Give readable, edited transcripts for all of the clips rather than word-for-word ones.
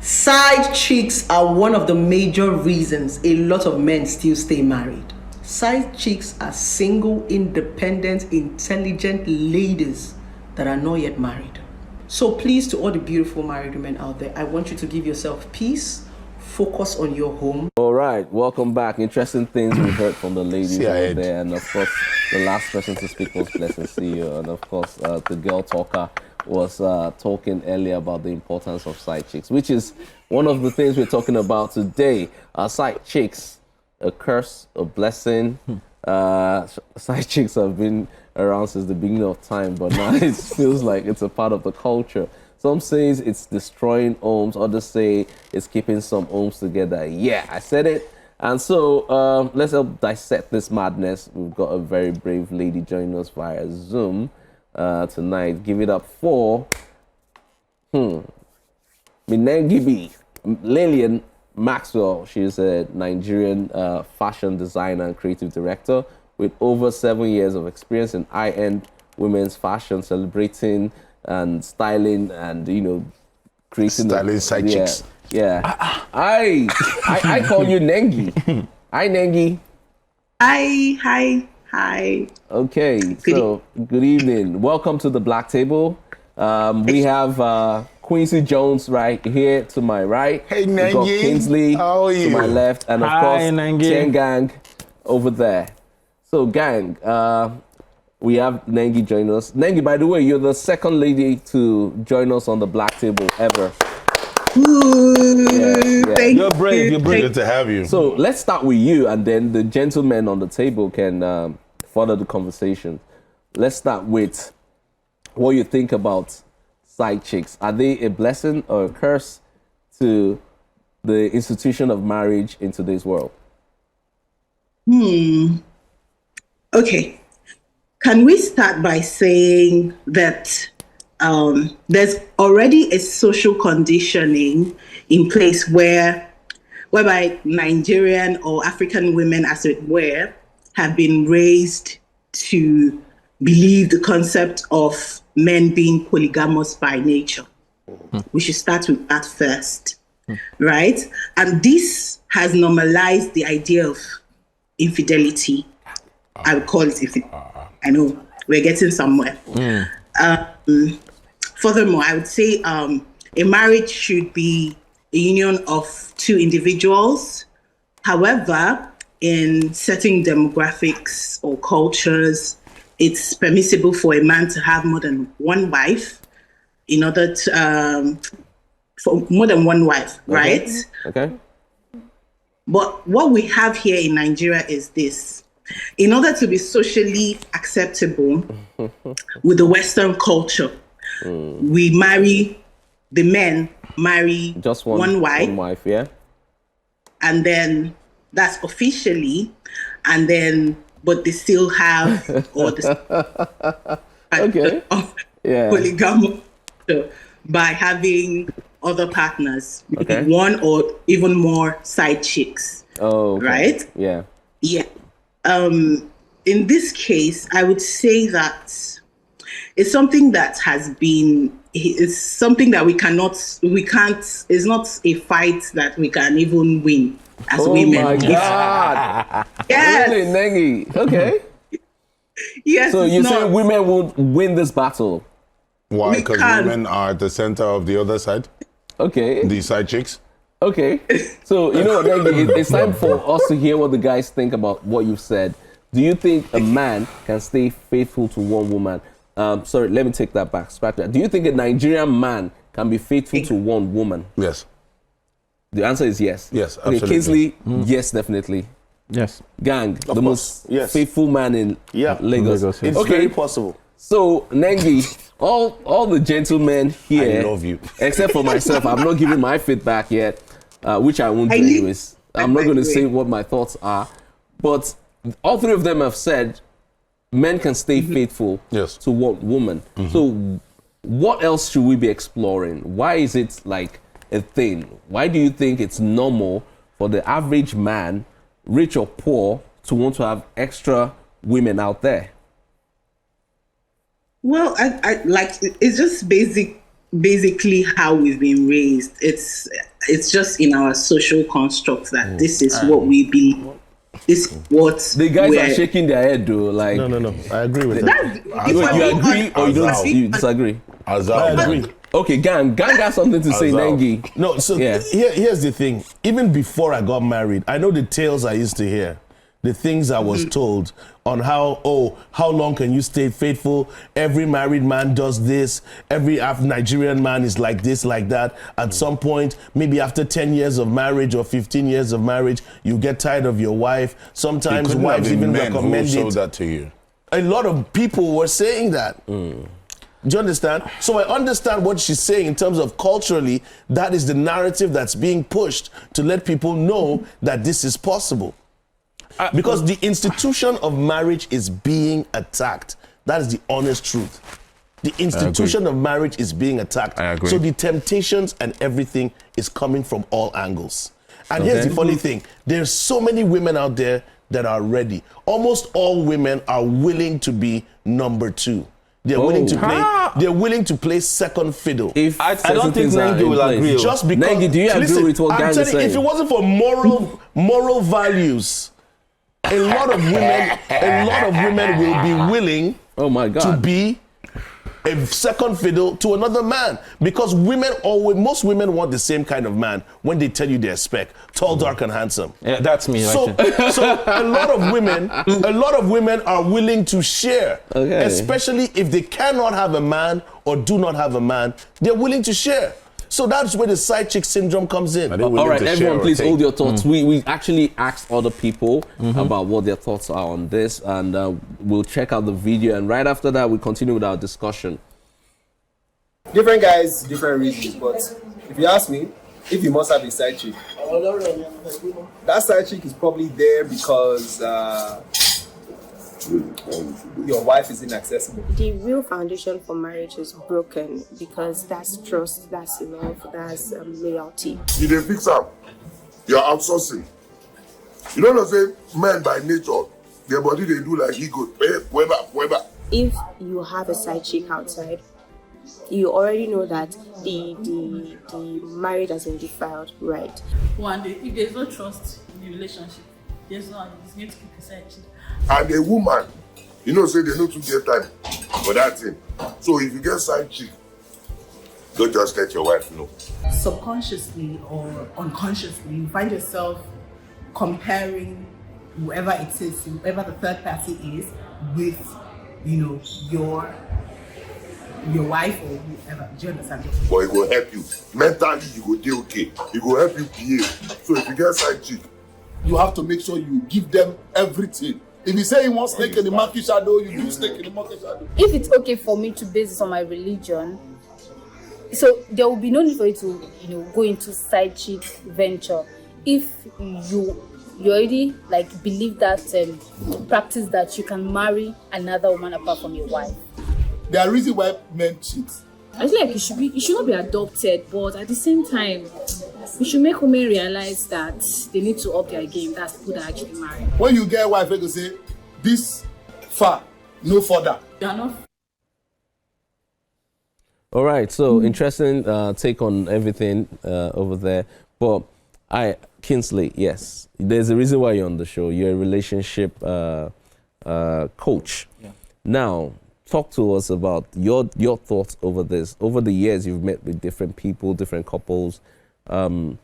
Side chicks are one of the major reasons a lot of men still stay married. Side chicks are single, independent, intelligent ladies that are not yet married. So please, to all the beautiful married women out there, I want you to give yourself peace, focus on your home. All right, welcome back. Interesting things we heard from the ladies out there. And of course, the last person to speak was Blessing CEO. And of course, the girl talker was talking earlier about the importance of side chicks, which is one of the things we're talking about today. Are side chicks a curse, a blessing? Side chicks have been around since the beginning of time, but now it feels like it's a part of the culture. Some say it's destroying homes, others say it's keeping some homes together. Yeah, I said it. And so let's help dissect this madness. We've got a very brave lady joining us via Zoom tonight. Give it up for Minengibi Lillian Maxwell. She's a Nigerian fashion designer and creative director with over 7 years of experience in high-end women's fashion, celebrating and styling and, creating styling side chicks. Yeah. I call you Nengi. Hi, Nengi. Hi. Okay, good evening. Welcome to the Black Table. We have Quincy Jones right here to my right. Hey, Nengi. We've got Kingsley to my left, and of course, Tien Gang over there. So, gang, we have Nengi join us. Nengi, by the way, you're the second lady to join us on the Black Table ever. Thank You're brave. you. Good to have you. So let's start with you, and then the gentlemen on the table can further the conversation. Let's start with what you think about side chicks. Are they a blessing or a curse to the institution of marriage in today's world? Okay. Can we start by saying that there's already a social conditioning in place whereby Nigerian or African women, as it were, have been raised to believe the concept of men being polygamous by nature. We should start with that first, right? And this has normalized the idea of infidelity. I would call it infidelity. I know we're getting somewhere. Furthermore, I would say a marriage should be a union of two individuals. However, in certain demographics or cultures, it's permissible for a man to have more than one wife in order to, for more than one wife, right? Okay. But what we have here in Nigeria is this. In order to be socially acceptable with the Western culture, the men marry just one wife. One wife, yeah. And then that's officially, and then, but they still have polygamous by having other partners, one or even more side chicks. Oh, okay. Right? Yeah. Yeah. In this case, I would say that it's something that it's something that we can't, it's not a fight that we can even win as women. Oh my God. Yes. Really, Nengi? Okay. Yes. So you say women won't win this battle? Why? Because women are at the center of the other side? Okay. The side chicks? Okay. So, you know what, Nengi, it's time for us to hear what the guys think about what you've said. Do you think a man can stay faithful to one woman? Sorry, let me take that back. Scratch that. Do you think a Nigerian man can be faithful to one woman? Yes. The answer is yes. Yes, absolutely. Okay, Kingsley, yes, definitely. Yes. Gang, the most faithful man in Lagos. It's very possible. So, Nengi, all the gentlemen here, I love you. except for myself, I'm not giving my feedback yet, which I won't do anyways. I'm not going to say what my thoughts are. But all three of them have said men can stay faithful to one woman. So what else should we be exploring? Why is it like a thing? Why do you think it's normal for the average man, rich or poor, to want to have extra women out there? Well, I like, it's just basic basically how we've been raised. It's just in our social construct that this is what we believe. This is what the guys are shaking their head though. Like no. I agree with that. You agree or you disagree? I agree. Okay, gang got something to say, Nengi. No, so here's the thing. Even before I got married, I know the tales I used to hear, the things I was told on how long can you stay faithful? Every married man does this. Every Nigerian man is like this, like that. At some point, maybe after 10 years of marriage or 15 years of marriage, you get tired of your wife. Sometimes wives even recommend it. That to you. A lot of people were saying that. Do you understand? So I understand what she's saying in terms of culturally, that is the narrative that's being pushed to let people know that this is possible. Because the institution of marriage is being attacked. That is the honest truth. The institution of marriage is being attacked. I agree. So the temptations and everything is coming from all angles. And here's the funny thing. There's so many women out there that are ready. Almost all women are willing to be number two. They're willing to play. They're willing to play second fiddle. If I don't think Nengi will agree. Just because. Nengi, do you agree with what Gang is saying? If it wasn't for moral values, a lot of women will be willing. Oh my God. To be a second fiddle to another man, because most women want the same kind of man when they tell you they're spec, tall, dark, and handsome. Yeah, that's me. So a lot of women are willing to share, especially if they cannot have a man or do not have a man. They're willing to share. So that's where the side chick syndrome comes in. All right, everyone, please hold your thoughts. We actually asked other people about what their thoughts are on this, and we'll check out the video. And right after that, we continue with our discussion. Different guys, different reasons. But if you ask me, if you must have a side chick, that side chick is probably there because your wife is inaccessible. The real foundation for marriage is broken because that's trust, that's love, that's loyalty. You dey fix up. You're outsourcing. You don't know, say men by nature, their body they do like he good. Whoever. If you have a side chick outside, you already know that the marriage has been defiled, right? One day, if there's no trust in the relationship, there's no, it's going to keep a side chick. And a woman, you know, say they know to get time for that thing. So if you get side chick, don't just let your wife know. Subconsciously or unconsciously, you find yourself comparing whoever it is, whoever the third party is, with, you know, your wife or whoever. Do you understand? But it will help you. Mentally, you will do okay. It will help you behave. So if you get side chick, you have to make sure you give them everything. If you say you want snake in the monkey shadow, you do snake in the monkey shadow. If it's okay for me to base this on my religion, so there will be no need for you to, you know, go into side chick venture. If you already like believe that practice that you can marry another woman apart from your wife. There are reasons why men cheat. I feel like it should not be adopted, but at the same time, we should make women realize that they need to up their game. That's people that actually marry. When you get a wife, you say, this far, no further. You're not. All right, so interesting take on everything over there. But Kingsley, yes, there's a reason why you're on the show. You're a relationship coach. Yeah. Now, talk to us about your thoughts over this. Over the years, you've met with different people, different couples. Do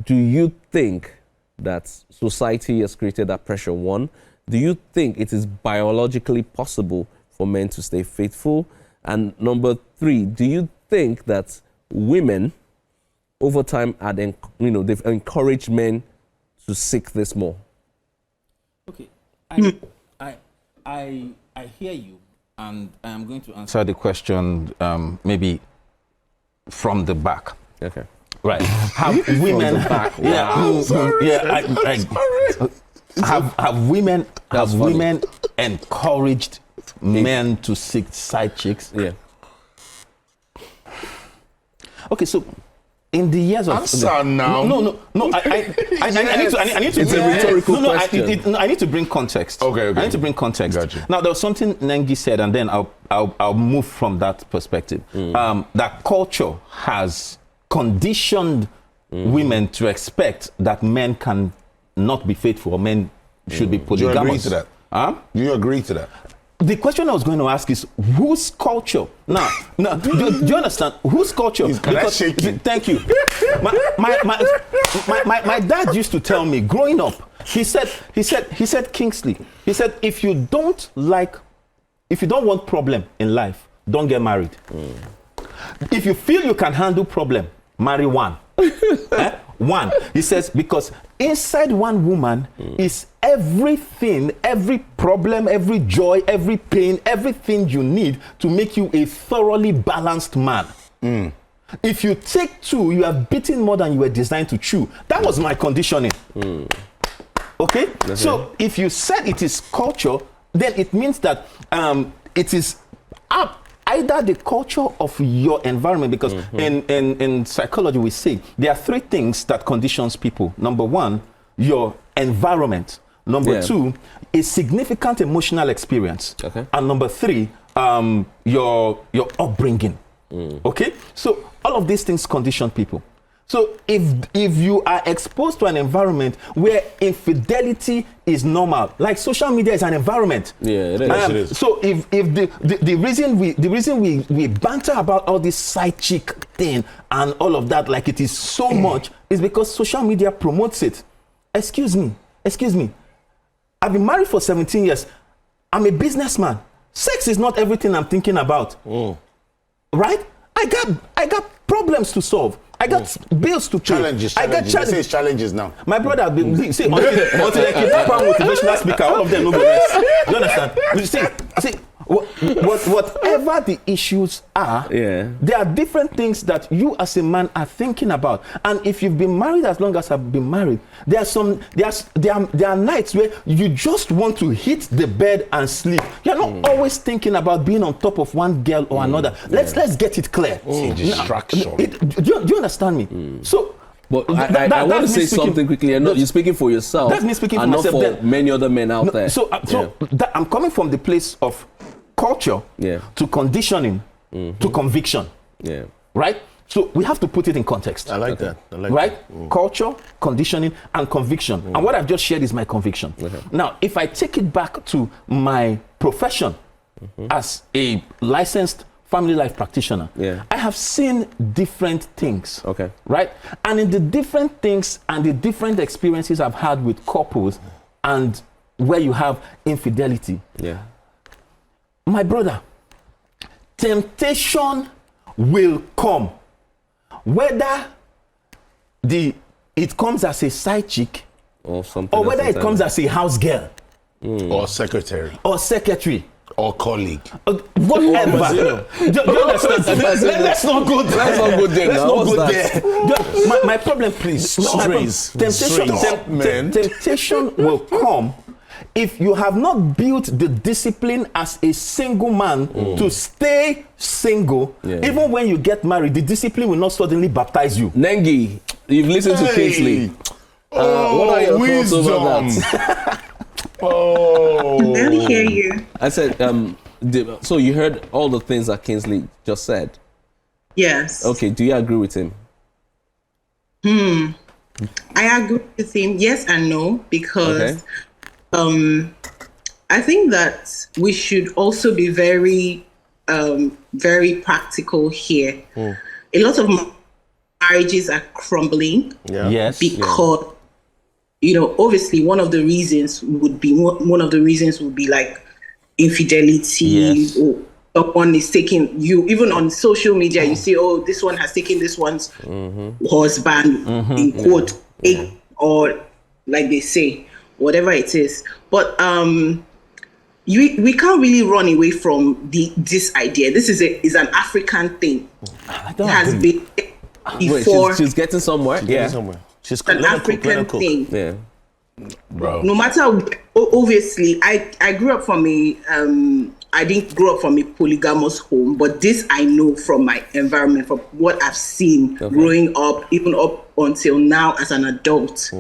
you think that society has created that pressure? One, do you think it is biologically possible for men to stay faithful? And number three, do you think that women over time they've encouraged men to seek this more? Okay, I hear you, and I am going to answer the question maybe from the back. Okay. Right. Have women? Have women encouraged men to seek side chicks? Yeah. Okay, so in the years of answer now. No. I need to. It's a rhetorical question. I need to bring context. Okay. I need to bring context. Gotcha. Now there was something Nengi said, and then I'll move from that perspective. That culture has conditioned women to expect that men can not be faithful, or men should be polygamous. Do you agree to that? Do you agree to that? The question I was going to ask is whose culture? Now, do you understand whose culture? Thank you. My dad used to tell me growing up. He said, Kingsley. He said, if you don't want problem in life, don't get married. If you feel you can handle problem, marry one. One. He says, because inside one woman is everything, every problem, every joy, every pain, everything you need to make you a thoroughly balanced man. If you take two, you have beaten more than you were designed to chew. That was my conditioning. Okay? So if you said it is culture, then it means that it is either the culture of your environment, because in psychology we say there are three things that conditions people. Number one, your environment. Number two, a significant emotional experience. And number three, your upbringing. Okay? So all of these things condition people. So if you are exposed to an environment where infidelity is normal, like social media is an environment. Yeah, it is. So if the reason we banter about all this side chick thing and all of that, like it is so much, is because social media promotes it. Excuse me. I've been married for 17 years. I'm a businessman. Sex is not everything I'm thinking about. Right? I got problems to solve. I got bills to pay. Challenges. I got challenges. Challenges now. My brother, see, until they keep motivational speaker, all of them no go rest. You understand? You see, whatever the issues are, there are different things that you as a man are thinking about. And if you've been married as long as I've been married, there are nights where you just want to hit the bed and sleep. You're not always thinking about being on top of one girl or another. Let's get it clear. Distraction. Do you understand me? So. But I want to say something quickly. You're speaking for yourself. That's me speaking for and myself. not for many other men out there. So I'm coming from the place of culture to conditioning to conviction. Right? So we have to put it in context. I like that. Right? Culture, conditioning, and conviction. And what I've just shared is my conviction. Now, if I take it back to my profession as a licensed family life practitioner, I have seen different things. Right? And in the different things and the different experiences I've had with couples and where you have infidelity. My brother, temptation will come. Whether it comes as a side chick or something, or whether it comes as a house girl or secretary or colleague, whatever. Do you understand? Let's not go there. Let's not go there. Let's not go there. My problem, please. Temptation will come if you have not built the discipline as a single man to stay single. Even when you get married, the discipline will not suddenly baptize you. Nengi, you've listened to Kingsley. What are your thoughts over that? I barely hear you. I said, so you heard all the things that Kingsley just said? Yes. Okay, do you agree with him? I agree with him, yes and no, because I think that we should also be very, very practical here. A lot of marriages are crumbling because, obviously one of the reasons would be like infidelity, or someone is taking you, even on social media, you see, this one has taken this one's husband, in quote, or like they say, whatever it is. But we can't really run away from this idea. This is an African thing. It has been before. Wait, she's getting somewhere? She's an African thing. Yeah. Bro. No matter, obviously, I grew up from I didn't grow up from a polygamous home, but this I know from my environment, from what I've seen growing up, even up until now as an adult.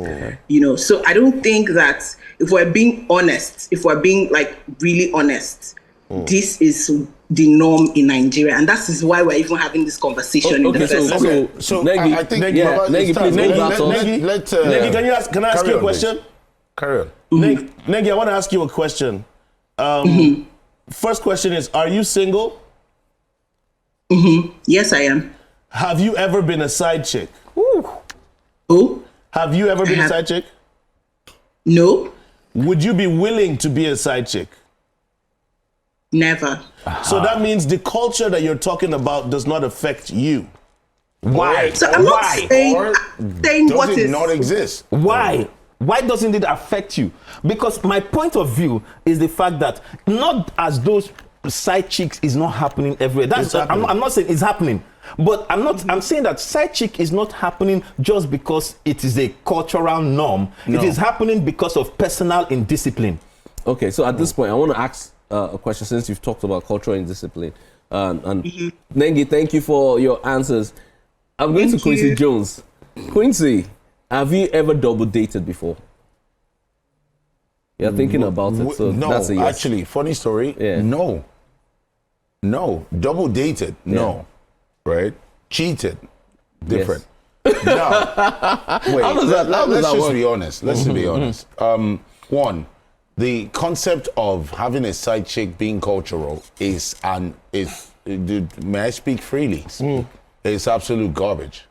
You know, so I don't think that if we're being honest, if we're being like really honest, this is the norm in Nigeria, and that is why we're even having this conversation in the first place. So Negi, I think Negi, please, Negi, can I ask you a question? Carry on. Negi, I want to ask you a question. First question is, are you single? Yes, I am. Have you ever been a side chick? Oh? Have you ever been a side chick? No. Would you be willing to be a side chick? Never. So that means the culture that you're talking about does not affect you. Why? So I'm not saying what is not exist. Why? Why doesn't it affect you? Because my point of view is the fact that not as those side chicks is not happening everywhere. That's I'm not saying it's happening, but I'm saying that side chick is not happening just because it is a cultural norm. No. It is happening because of personal indiscipline. Okay, so at this point, I want to ask a question since you've talked about cultural indiscipline. Nengi, thank you for your answers. I'm going to Quincy Jones. Quincy, have you ever double dated before? You're thinking about it, so no, that's a yes. Actually, funny story. Yeah. No. Double dated. No. Right? Cheated. Different. Yes. Now, wait. How does that Let's just work? be honest. Let's just be honest. One, the concept of having a side chick being cultural is may I speak freely? It's absolute garbage.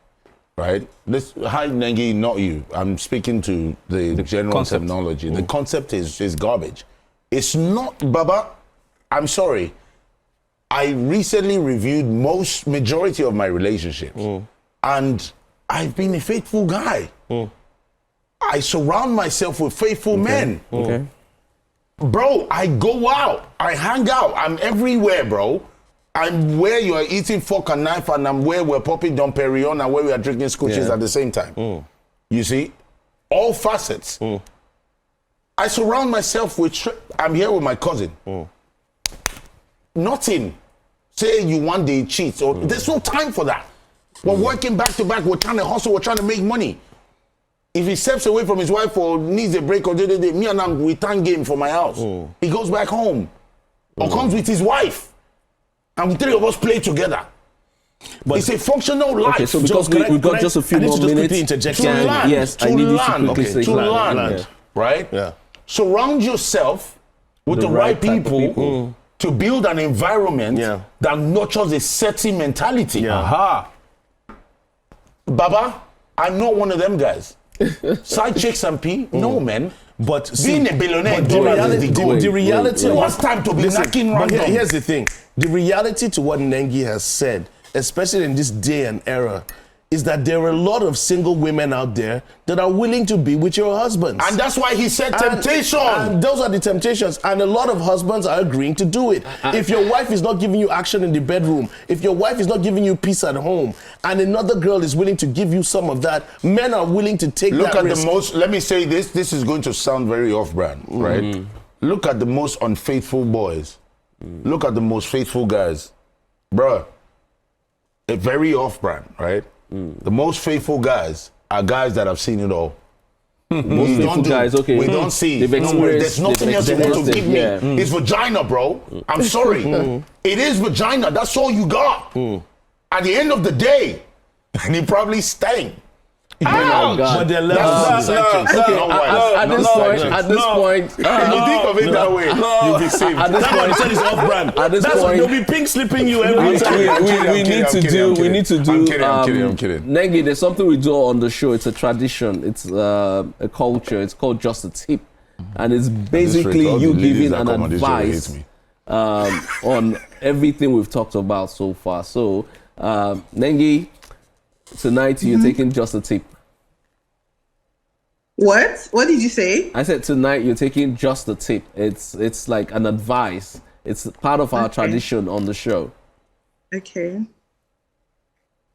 Right? Hi, Nengi, not you. I'm speaking to the general concept. terminology. The concept is garbage. It's not, Baba. I'm sorry. I recently reviewed majority of my relationships, and I've been a faithful guy. I surround myself with faithful men. Okay. Bro, I go out. I hang out. I'm everywhere, bro. I'm where you are eating fork and knife, and I'm where we're popping Dom Perignon and where we are drinking scotches at the same time. You see? All facets. I surround myself with... I'm here with my cousin. Nothing. Say you one day cheat. Or there's no time for that. We're working back to back. We're trying to hustle. We're trying to make money. If he steps away from his wife or needs a break, or me and him, we turn game for my house. He goes back home. Or comes with his wife. And the three of us play together. But it's a functional life. Okay, so because we've got just a few more minutes. I need you to quickly say to land, right? Yeah. Surround yourself with the right people to build an environment that nurtures a sexy mentality. Aha. Baba, I'm not one of them guys. Side chicks and P? No, man. But being a billionaire, the reality. What's time to be knocking but random? Here's the thing: the reality to what Nengi has said, especially in this day and era, is that there are a lot of single women out there that are willing to be with your husbands. And that's why he said temptation. And those are the temptations. And a lot of husbands are agreeing to do it. If your wife is not giving you action in the bedroom, if your wife is not giving you peace at home, and another girl is willing to give you some of that, men are willing to take that risk. Let me say this is going to sound very off-brand, right? Look at the most unfaithful boys. Look at the most faithful guys. Bruh, they're very off-brand, right? The most faithful guys are guys that have seen it all. Most faithful guys, okay. We don't see. There's nothing else you want to give me. It's vagina, bro. I'm sorry. It is vagina. That's all you got. At the end of the day, and he probably stank. Oh, God. But they're levels. At this point, if you think of it that way, you'll be safe. At this point, it's off-brand. At this point, they'll be pink slipping you every time. We need to do. I'm kidding. Nengi, there's something we do on the show. It's a tradition. It's a culture. It's called Just a Tip, and it's basically you giving an advice on everything we've talked about so far. So, Nengi, tonight you're taking just a tip. What? What did you say? I said tonight you're taking just a tip. It's like an advice. It's part of our tradition on the show. Okay.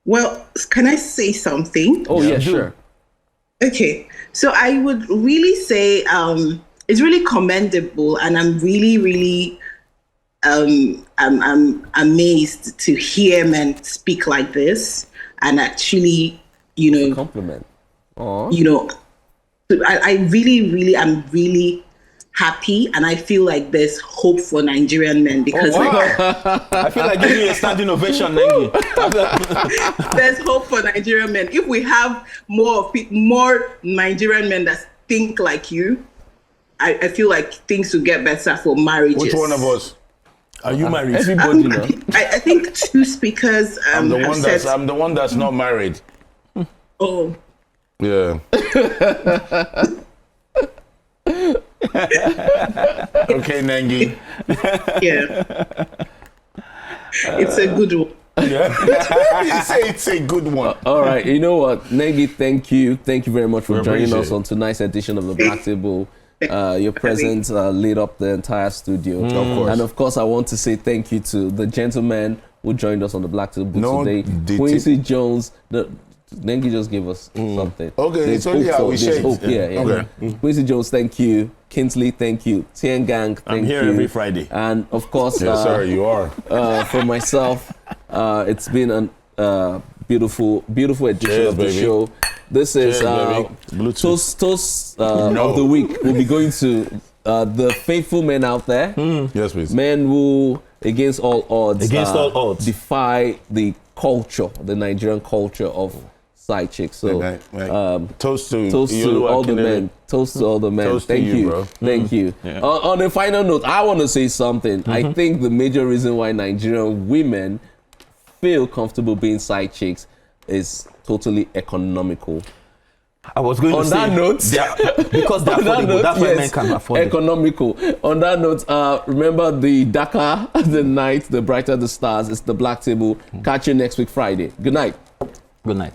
Well, can I say something? Oh yeah, sure. Okay. So I would really say it's really commendable, and I'm really, really I'm amazed to hear men speak like this and actually, compliment. I really am really happy, and I feel like there's hope for Nigerian men because I feel like giving you a standing ovation, Nengi. there's hope for Nigerian men. If we have more Nigerian men that think like you, I feel like things will get better for marriages. Which one of us? Are you married? Everybody, I think two speakers. I'm the one that's not married. Oh. Yeah. Okay, Nengi. Yeah. It's a good one. It's a good one. All right, you know what, Nengi, thank you very much for joining us on tonight's edition of the Black Table. Your presence lit up the entire studio. Of course. And of course, I want to say thank you to the gentleman who joined us on the Black Table today. Quincy Jones. Nengi just gave us something. Okay, there's so yeah, we share. Yeah. Okay. Quincy Jones, thank you. Kinsley, thank you. Tien Gang, thank you. I'm here every Friday. And of course, yes, sir, you are. For myself, it's been a beautiful edition of the show. This is Toast of the Week. We'll be going to the faithful men out there. Yes, please. Men who, against all odds, defy the culture, the Nigerian culture of side chicks. So, toast to all the men. Toast to all the men. Thank you, bro. Thank you. Yeah. On a final note, I want to say something. I think the major reason why Nigerian women feel comfortable being side chicks is totally economical. I was going to say, on that note, because they're affordable, that's why men can afford it. Economical. On that note, remember, the darker the night, the brighter the stars. It's the Black Table. Catch you next week, Friday. Good night. Good night.